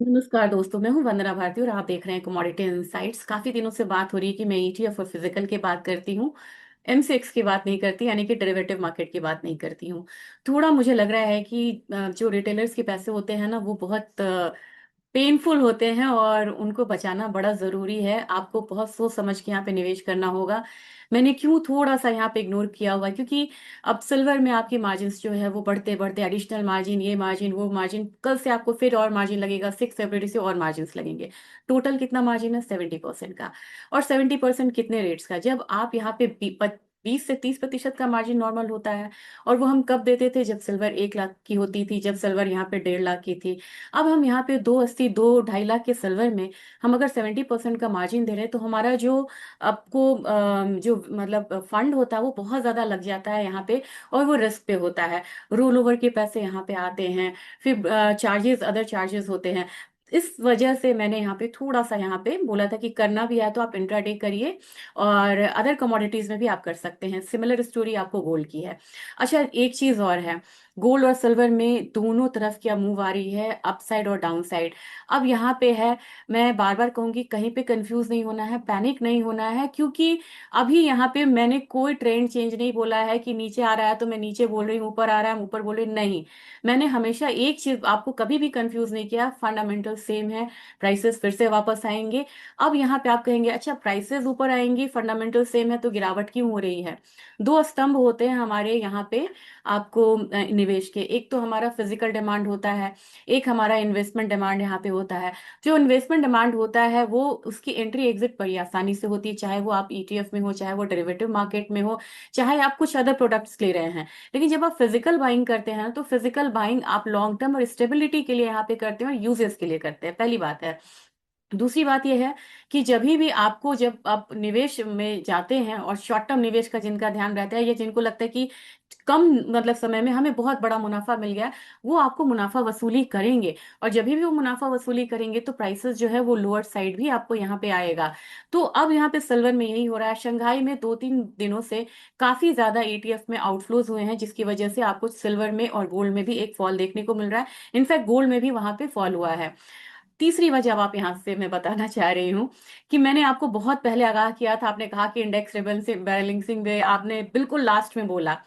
नमस्कार दोस्तों, मैं हूं वंदना भारती और आप देख रहे हैं कमोडिटी इनसाइट्स। काफी दिनों से बात हो रही है कि मैं ईटीएफ और फिजिकल की बात करती हूँ, एमसीएक्स की बात नहीं करती, यानी कि डेरिवेटिव मार्केट की बात नहीं करती हूँ। थोड़ा मुझे लग रहा है कि जो रिटेलर्स के पैसे होते हैं ना, वो बहुत पेनफुल होते हैं और उनको बचाना बड़ा जरूरी है। आपको बहुत सोच समझ के यहाँ पे निवेश करना होगा। मैंने क्यों थोड़ा सा यहाँ पे इग्नोर किया हुआ है, क्योंकि अब सिल्वर में आपके मार्जिन जो है वो बढ़ते बढ़ते एडिशनल मार्जिन, ये मार्जिन वो मार्जिन, कल से आपको फिर और मार्जिन लगेगा, 6 फरवरी से और मार्जिन लगेंगे। टोटल कितना मार्जिन है? 70% का। और 70% कितने रेट्स का? जब आप यहाँ पे 20 से 30% का मार्जिन नॉर्मल होता है। और वो हम कब देते थे? जब सिल्वर 1 लाख की होती थी, जब सिल्वर यहाँ पे 1.5 लाख की थी। अब हम यहाँ पे 280, 2-2.5 लाख के सिल्वर में हम अगर 70% का मार्जिन दे रहे हैं, तो हमारा जो आपको जो मतलब फंड होता है वो बहुत ज्यादा लग जाता है यहाँ पे। और वो रिस्क पे होता है। रोल ओवर के पैसे यहाँ पे आते हैं, फिर चार्जेस, अदर चार्जेस होते हैं। इस वजह से मैंने यहाँ पे थोड़ा सा यहाँ पे बोला था कि करना भी है तो आप इंट्राडे करिए, और अदर कमोडिटीज में भी आप कर सकते हैं। सिमिलर स्टोरी आपको गोल्ड की है। अच्छा, एक चीज और है। गोल्ड और सिल्वर में दोनों तरफ क्या मूव आ रही है, अपसाइड और डाउन साइड। अब यहाँ पे है, मैं बार बार कहूंगी, कहीं पे कंफ्यूज नहीं होना है, पैनिक नहीं होना है, क्योंकि अभी यहाँ पे मैंने कोई ट्रेंड चेंज नहीं बोला है कि नीचे आ रहा है तो मैं नीचे बोल रही हूँ, ऊपर आ रहा है हम ऊपर बोल रही हूँ। नहीं, मैंने हमेशा एक चीज आपको कभी भी कंफ्यूज नहीं किया, फंडामेंटल सेम है। प्राइसेस फिर से वापस आएंगे। अब यहाँ पे आप कहेंगे अच्छा, प्राइसेस ऊपर आएंगी, फंडामेंटल सेम है, तो गिरावट क्यों हो रही है? दो स्तंभ होते हैं हमारे यहाँ पे आपको निवेश के। एक तो हमारा फिजिकल डिमांड होता है, एक हमारा इन्वेस्टमेंट डिमांड यहाँ पे होता है। जो इन्वेस्टमेंट डिमांड होता है वो, उसकी एंट्री एग्जिट बड़ी आसानी से होती है, चाहे वो आप ईटीएफ में हो, चाहे वो डेरिवेटिव मार्केट में हो, चाहे आप कुछ अदर प्रोडक्ट्स ले रहे हैं। लेकिन जब आप फिजिकल बाइंग करते हैं तो फिजिकल बाइंग आप लॉन्ग टर्म और स्टेबिलिटी के लिए यहाँ पे करते हैं और यूजेस के लिए करते हैं, पहली बात है। दूसरी बात यह है कि जब आपको, जब आप निवेश में जाते हैं, और शॉर्ट टर्म निवेश का जिनका ध्यान रहता है, या जिनको लगता है कि कम मतलब समय में हमें बहुत बड़ा मुनाफा मिल गया, वो आपको मुनाफा वसूली करेंगे। और जब भी वो मुनाफा वसूली करेंगे तो प्राइसेस जो है वो लोअर साइड भी आपको यहाँ पे आएगा। तो अब यहाँ पे सिल्वर में यही हो रहा है। शंघाई में 2-3 दिनों से काफी ज्यादा ईटीएफ में आउटफ्लोज हुए हैं, जिसकी वजह से आपको सिल्वर में और गोल्ड में भी एक फॉल देखने को मिल रहा है। इनफैक्ट गोल्ड में भी वहां पे फॉल हुआ है। तीसरी वजह अब आप यहाँ से मैं बताना चाह रही हूँ कि मैंने आपको बहुत पहले आगाह किया था। आपने कहा कि इंडेक्स बैलेंसिंग में आपने बिल्कुल लास्ट में बोला।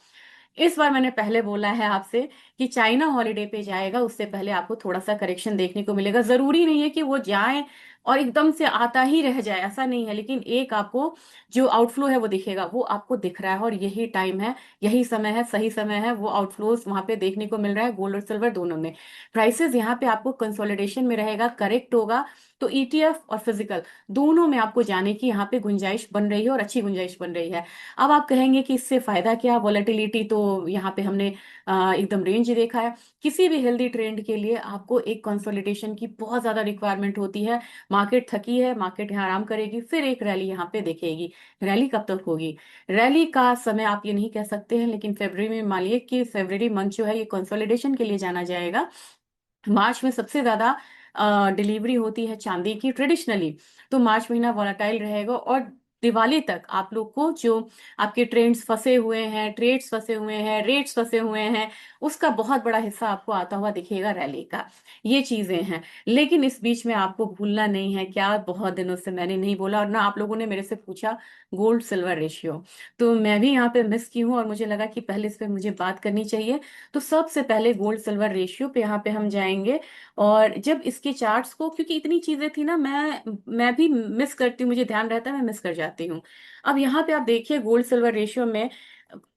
इस बार मैंने पहले बोला है आपसे कि चाइना हॉलीडे पे जाएगा, उससे पहले आपको थोड़ा सा करेक्शन देखने को मिलेगा। जरूरी नहीं है कि वो जाए और एकदम से आता ही रह जाए, ऐसा नहीं है, लेकिन एक आपको जो आउटफ्लो है वो दिखेगा, वो आपको दिख रहा है, और यही टाइम है, यही समय है, सही समय है। वो आउटफ्लोज वहां पे देखने को मिल रहा है, गोल्ड और सिल्वर दोनों में। प्राइसेस यहाँ पे आपको कंसोलिडेशन में रहेगा, करेक्ट होगा। तो ईटीएफ और फिजिकल दोनों में आपको जाने की यहाँ पे गुंजाइश बन रही है, और अच्छी गुंजाइश बन रही है। अब आप कहेंगे कि इससे फायदा क्या? वॉलेटिलिटी तो यहाँ पे हमने एकदम रेंज देखा है। किसी भी हेल्दी ट्रेंड के लिए आपको एक कंसोलिडेशन की बहुत ज्यादा रिक्वायरमेंट होती है। मार्केट थकी है, मार्केट यहाँ आराम करेगी, फिर एक रैली यहाँ पे देखेगी। रैली कब तक होगी? रैली का समय आप ये नहीं कह सकते हैं, लेकिन फरवरी में मानिए कि फरवरी मंथ जो है ये कंसोलिडेशन के लिए जाना जाएगा। मार्च में सबसे ज्यादा डिलीवरी होती है चांदी की ट्रेडिशनली। तो मार्च महीना वॉलेटाइल रहेगा, और दिवाली तक आप लोग को जो आपके ट्रेंड्स फंसे हुए हैं, ट्रेड्स फंसे हुए हैं, रेट्स फंसे हुए हैं, उसका बहुत बड़ा हिस्सा आपको आता हुआ दिखेगा रैली का। ये चीजें हैं। लेकिन इस बीच में आपको भूलना नहीं है, क्या बहुत दिनों से मैंने नहीं बोला, और ना आप लोगों ने मेरे से पूछा, गोल्ड सिल्वर रेशियो। तो मैं भी यहाँ पे मिस की हूँ, और मुझे लगा कि पहले इस पे मुझे बात करनी चाहिए। तो सबसे पहले गोल्ड सिल्वर रेशियो पे यहाँ पे हम जाएंगे। और जब इसके चार्ट्स को, क्योंकि इतनी चीजें थी ना, मैं भी मिस करती हूँ, मुझे ध्यान रहता है, मैं मिस कर जाती हूँ। अब यहाँ पे आप देखिए, गोल्ड सिल्वर रेशियो में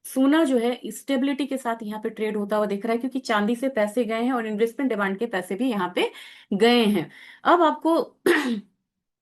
सोना जो है स्टेबिलिटी के साथ यहाँ पे ट्रेड होता हुआ दिख रहा है, क्योंकि चांदी से पैसे गए हैं और इन्वेस्टमेंट डिमांड के पैसे भी यहाँ पे गए हैं। अब आपको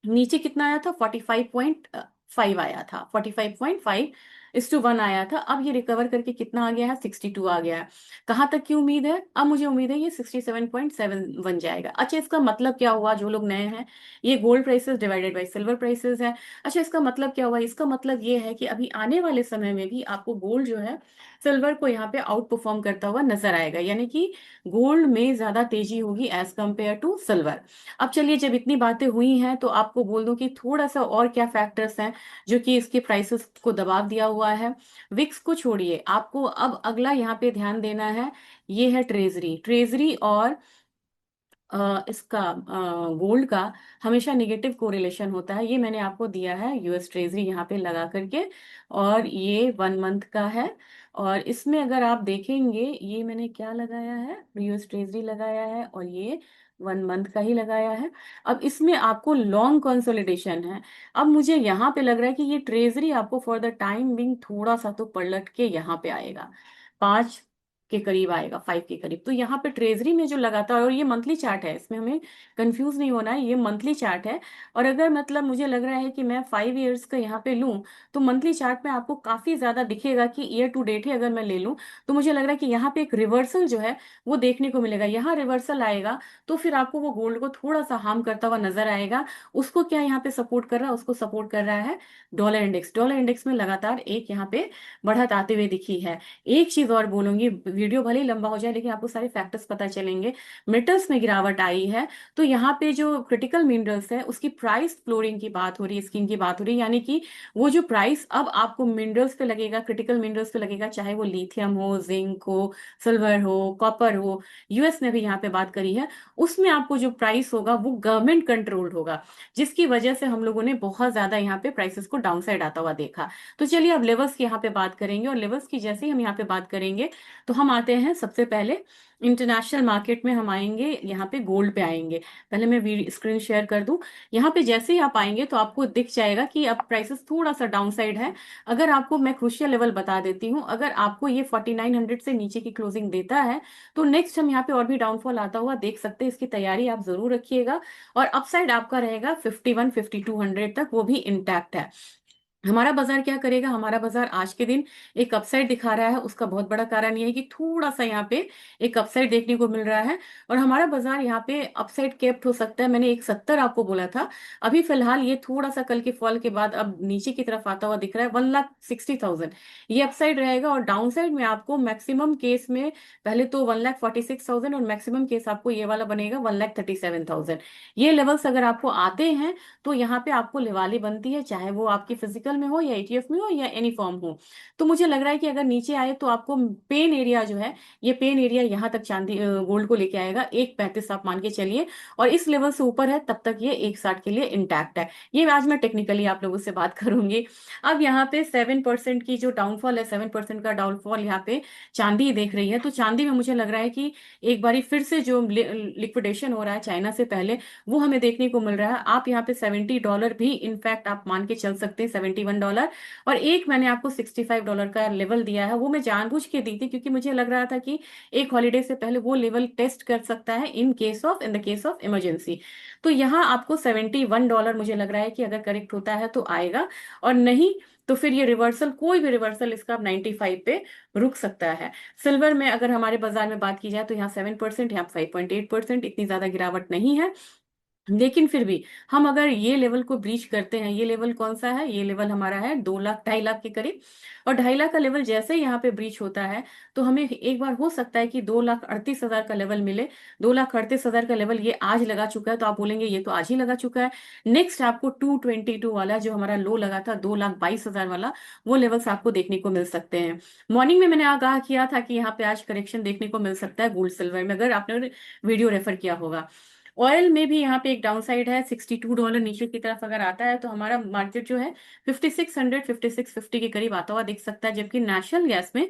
नीचे कितना आया था? 45.5 आया था, 45.5:1 आया था। अब ये रिकवर करके कितना आ गया है? 62 आ गया है। कहाँ तक की उम्मीद है? अब मुझे उम्मीद है ये 67.7 बन जाएगा। अच्छा, इसका मतलब क्या हुआ? जो लोग नए हैं, ये gold prices divided by silver prices है। अच्छा, इसका मतलब क्या हुआ? इसका मतलब ये है कि अभी आने वाले समय में भी आपको गोल्ड जो है सिल्वर को यहाँ पे आउट परफॉर्म करता हुआ नजर आएगा, यानी कि गोल्ड में ज्यादा तेजी होगी एज कंपेयर टू सिल्वर। अब चलिए, जब इतनी बातें हुई हैं तो आपको बोल दूं कि थोड़ा सा और क्या फैक्टर्स हैं जो कि इसके प्राइसेस को दबाव दिया हुआ है। विक्स को छोड़िए, आपको अब अगला यहाँ पे ध्यान देना है। ये है ट्रेजरी, ट्रेजरी और इसका गोल्ड का हमेशा नेगेटिव कोरिलेशन होता है। ये मैंने आपको दिया है यूएस ट्रेजरी यहाँ पे लगा करके, और ये 1 मंथ का है। और इसमें अगर आप देखेंगे, ये मैंने क्या लगाया है, यूएस ट्रेजरी लगाया है, और ये 1 मंथ का ही लगाया है। अब इसमें आपको लॉन्ग कंसोलिडेशन है। अब मुझे यहाँ पे लग रहा है कि ये ट्रेजरी आपको फॉर द टाइम बिंग थोड़ा सा तो पलट के यहाँ पे आएगा, 5 के करीब आएगा, 5 के करीब। तो यहाँ पे ट्रेजरी में जो लगातार, और ये मंथली चार्ट है, इसमें हमें कंफ्यूज नहीं होना है, ये मंथली चार्ट है। और अगर मतलब मुझे लग रहा है कि मैं 5 ईयर्स का यहाँ पे लूं, तो मंथली चार्ट में आपको काफी ज्यादा दिखेगा कि ईयर टू डेट ही अगर मैं ले लूं, तो मुझे लग रहा है कि यहाँ पे एक रिवर्सल जो है वो देखने को मिलेगा। यहाँ रिवर्सल आएगा तो फिर आपको वो गोल्ड को थोड़ा सा हार्म करता हुआ नजर आएगा। उसको क्या यहाँ पे सपोर्ट कर रहा है, उसको सपोर्ट कर रहा है डॉलर इंडेक्स। डॉलर इंडेक्स में लगातार एक यहाँ पे बढ़त आते हुए दिखी है। एक चीज और बोलूंगी, वीडियो भले ही लंबा हो जाए लेकिन आपको सारे फैक्टर्स पता चलेंगे। मेटल्स में गिरावट आई है, तो यहाँ पे जो क्रिटिकल मिनरल्स है उसकी प्राइस फ्लोरिंग की बात हो रही है, स्कीम की बात हो रही है, यानी कि वो जो प्राइस अब आपको मिनरल्स पे लगेगा, क्रिटिकल मिनरल्स पे लगेगा, चाहे वो लिथियम हो, जिंक हो, सिल्वर हो, कॉपर हो, यूएस ने भी यहाँ पे बात करी है, उसमें आपको जो प्राइस होगा वो गवर्नमेंट कंट्रोल्ड होगा, जिसकी वजह से हम लोगों ने बहुत ज्यादा यहाँ पे प्राइसेस को डाउनसाइड आता हुआ देखा। तो चलिए अब लेवल्स की यहाँ पे बात करेंगे, और लेवल्स की जैसे ही हम यहाँ पे बात करेंगे, तो हम आते हैं सबसे पहले इंटरनेशनल मार्केट में, हम आएंगे यहाँ पे गोल्ड पे आएंगे। पहले मैं स्क्रीन शेयर कर दूं। यहाँ पे जैसे ही आप आएंगे तो आपको दिख जाएगा कि अब प्राइसेस थोड़ा सा डाउन साइड है। अगर आपको मैं क्रूशियल लेवल बता देती हूँ, अगर आपको ये 4900 से नीचे की क्लोजिंग देता है, तो नेक्स्ट हम यहाँ पे और भी डाउनफॉल आता हुआ देख सकते हैं। इसकी तैयारी आप जरूर रखिएगा। और अपसाइड आपका रहेगा 51-5200 तक, वो भी इंटैक्ट है। हमारा बाजार क्या करेगा, हमारा बाजार आज के दिन एक अपसाइड दिखा रहा है। उसका बहुत बड़ा कारण ये है कि थोड़ा सा यहाँ पे एक अपसाइड देखने को मिल रहा है, और हमारा बाजार यहाँ पे अपसाइड केप्ट हो सकता है। मैंने 170 आपको बोला था, अभी फिलहाल ये थोड़ा सा कल के फॉल के बाद अब नीचे की तरफ आता हुआ दिख रहा है, 1,60,000 ये अपसाइड रहेगा। और डाउन साइड में आपको मैक्सिमम केस में पहले तो 1,46,000, और मैक्सिमम केस आपको ये वाला बनेगा 1,37,000। ये लेवल्स अगर आपको आते हैं तो यहाँ पे आपको लिवाली बनती है, चाहे वो आपकी फिजिकल में हो या एटीएफ में हो या एनी फॉर्म हो। तो मुझे लग रहा है कि अगर नीचे आए तो आपको पेन एरिया जो है, ये पेन एरिया यहाँ तक चांदी गोल्ड को लेके आएगा, 1,35 आप मान के चलिए। और इस लेवल से ऊपर है तब तक ये 1,60 के लिए इंटैक्ट है। ये आज मैं टेक्निकली आप लोगों से बात करूंगी। अब यहाँ पे 7% की जो डाउनफॉल है, 7% का डाउनफॉल यहाँ पे चांदी देख रही है। तो चांदी में मुझे लग रहा है कि एक बारी फिर से जो लिक्विडेशन हो रहा है चाइना से पहले, वो हमें देखने को मिल रहा है। आप यहाँ पे $70 भी इनफैक्ट आप मान के चल सकते हैं, $71। और एक मैंने आपको $65 का लेवल दिया है, वो मैं जानबूझ के दी थी क्योंकि मुझे लग रहा था कि एक हॉलीडे से पहले वो लेवल टेस्ट कर सकता है in the case of emergency. तो यहाँ आपको $71 मुझे लग रहा है कि अगर करेक्ट होता है तो आएगा, और नहीं तो फिर ये रिवर्सल, कोई भी रिवर्सल इसका 95 पे रुक सकता है। सिल्वर में अगर हमारे बाजार में बात की जाए तो यहाँ 7%, यहाँ 5.8%, इतनी ज्यादा गिरावट नहीं है। लेकिन फिर भी हम अगर ये लेवल को ब्रीच करते हैं, ये लेवल कौन सा है, ये लेवल हमारा है 2 लाख, 2.5 लाख के करीब। और 2.5 लाख का लेवल जैसे ही यहाँ पे ब्रीच होता है, तो हमें एक बार हो सकता है कि 2,38,000 का लेवल मिले। 2,38,000 का लेवल ये आज लगा चुका है, तो आप बोलेंगे ये तो आज ही लगा चुका है। नेक्स्ट आपको 222 वाला जो हमारा लो लगा था, 2,22,000 वाला, वो लेवल्स आपको देखने को मिल सकते हैं। मॉर्निंग में मैंने आगाह किया था कि यहाँ पे आज करेक्शन देखने को मिल सकता है गोल्ड सिल्वर में, अगर आपने वीडियो रेफर किया होगा। ऑयल में भी यहाँ पे एक डाउन साइड है, $62 नीचे की तरफ अगर आता है तो हमारा मार्केट जो है 5,600, 5,650 के करीब आता हुआ दिख सकता है। जबकि नेशनल गैस में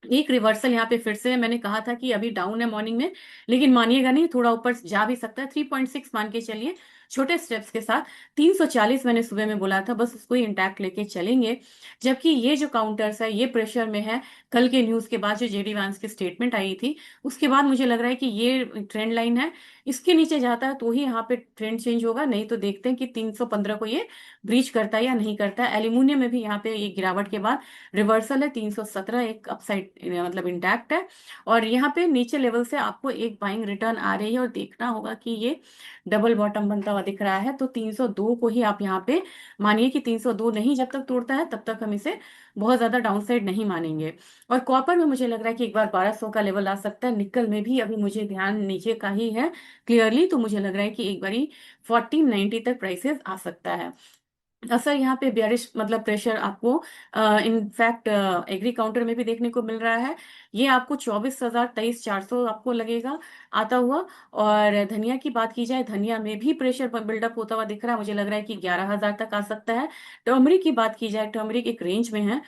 एक रिवर्सल यहाँ पे फिर से, मैंने कहा था कि अभी डाउन है मॉर्निंग में, लेकिन मानिएगा नहीं, थोड़ा ऊपर जा भी सकता है, 3.6 मान के चलिए छोटे स्टेप्स के साथ। 340 मैंने सुबह में बोला था, बस उसको ही इंटैक्ट लेके चलेंगे। जबकि ये जो काउंटर्स है ये प्रेशर में है। कल के न्यूज के बाद जो जेडी वांस की स्टेटमेंट आई थी, उसके बाद मुझे लग रहा है कि ये ट्रेंड लाइन है, इसके नीचे जाता है तो ही यहाँ पे ट्रेंड चेंज होगा, नहीं तो देखते हैं कि 315 को ये ब्रीच करता है या नहीं करता है। एल्यूमिनियम में भी यहाँ पे ये गिरावट के बाद रिवर्सल है, 317 एक अपसाइड मतलब इंटैक्ट है। और यहाँ पे नीचे लेवल से आपको एक बाइंग रिटर्न आ रही है, और देखना होगा कि ये डबल बॉटम बनता हुआ दिख रहा है। तो 302 को ही आप यहाँ पे मानिए कि 302 नहीं जब तक तोड़ता है तब तक हम इसे बहुत ज्यादा डाउनसाइड नहीं मानेंगे। और कॉपर में मुझे लग रहा है कि एक बार 1,200 का लेवल आ सकता है। निकल में भी अभी मुझे ध्यान नीचे का ही है क्लियरली, तो मुझे लग रहा है कि एक बारी 1490 तक प्राइसेस आ सकता है। असर यहाँ पे बेरिश मतलब प्रेशर आपको इनफैक्ट एग्री काउंटर में भी देखने को मिल रहा है। ये आपको 24,23,400 आपको लगेगा आता हुआ। और धनिया की बात की जाए, धनिया में भी प्रेशर बिल्डअप होता हुआ दिख रहा है, मुझे लग रहा है कि 11,000 तक आ सकता है। टर्मरिक की बात की जाए, टर्मरिक एक रेंज में है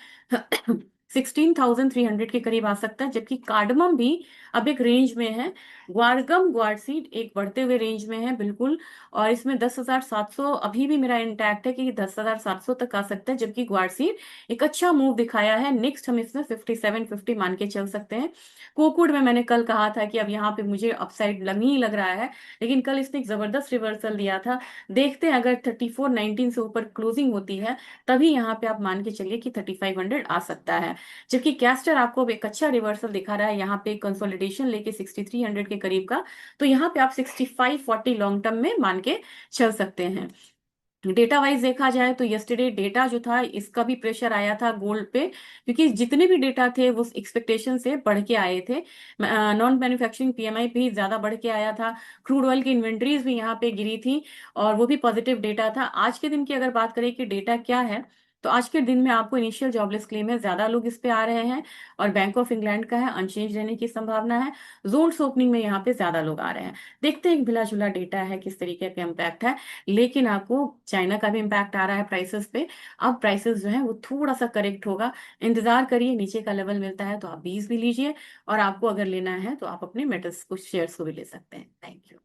16,300 के करीब आ सकता है, जबकि कार्डमम भी अब एक रेंज में है। ग्वारगम ग्वारसीड एक बढ़ते हुए रेंज में है बिल्कुल, और इसमें 10,700 अभी भी मेरा इंटैक्ट है कि 10,700 तक आ सकता है, जबकि ग्वारसीड एक अच्छा मूव दिखाया है। नेक्स्ट हम इसमें 5750 मान के चल सकते हैं। कोकूड में मैंने कल कहा था कि अब यहाँ पे मुझे अपसाइड लग ही लग रहा है, लेकिन कल इसने एक जबरदस्त रिवर्सल दिया था। देखते हैं अगर 3419 से ऊपर क्लोजिंग होती है, तभी यहाँ पे आप मान के चलिए कि 3500 आ सकता है। जबकि कैस्टर आपको अब एक अच्छा रिवर्सल दिखा रहा है, यहाँ पे कंसोलिडेशन लेके 6300 के करीब का। तो यहाँ पे आप 6540 लॉन्ग टर्म में मान के चल सकते हैं। डेटा वाइज देखा जाए तो यस्टरडे डेटा जो था इसका भी प्रेशर आया था गोल्ड पे, क्योंकि जितने भी डेटा थे वो एक्सपेक्टेशन से बढ़ के आए थे। नॉन मैन्युफैक्चरिंग पीएमआई भी ज्यादा बढ़ के आया था। क्रूड ऑयल की इन्वेंट्रीज भी यहाँ पे गिरी थी, और वो भी पॉजिटिव डेटा था। आज के दिन की अगर बात करें कि डेटा क्या है, तो आज के दिन में आपको इनिशियल जॉबलेस क्लेम है, ज्यादा लोग इस पे आ रहे हैं। और बैंक ऑफ इंग्लैंड का है, अनचेंज रहने की संभावना है। जोन्स ओपनिंग में यहाँ पे ज्यादा लोग आ रहे हैं। देखते हैं, एक मिला जुला डेटा है, किस तरीके का इम्पैक्ट है। लेकिन आपको चाइना का भी इम्पैक्ट आ रहा है प्राइसेस पे। अब प्राइसेस जो है वो थोड़ा सा करेक्ट होगा, इंतजार करिए, नीचे का लेवल मिलता है तो आप 20 भी लीजिए। और आपको अगर लेना है तो आप अपने मेटल्स कुछ शेयर्स को भी ले सकते हैं। Thank you.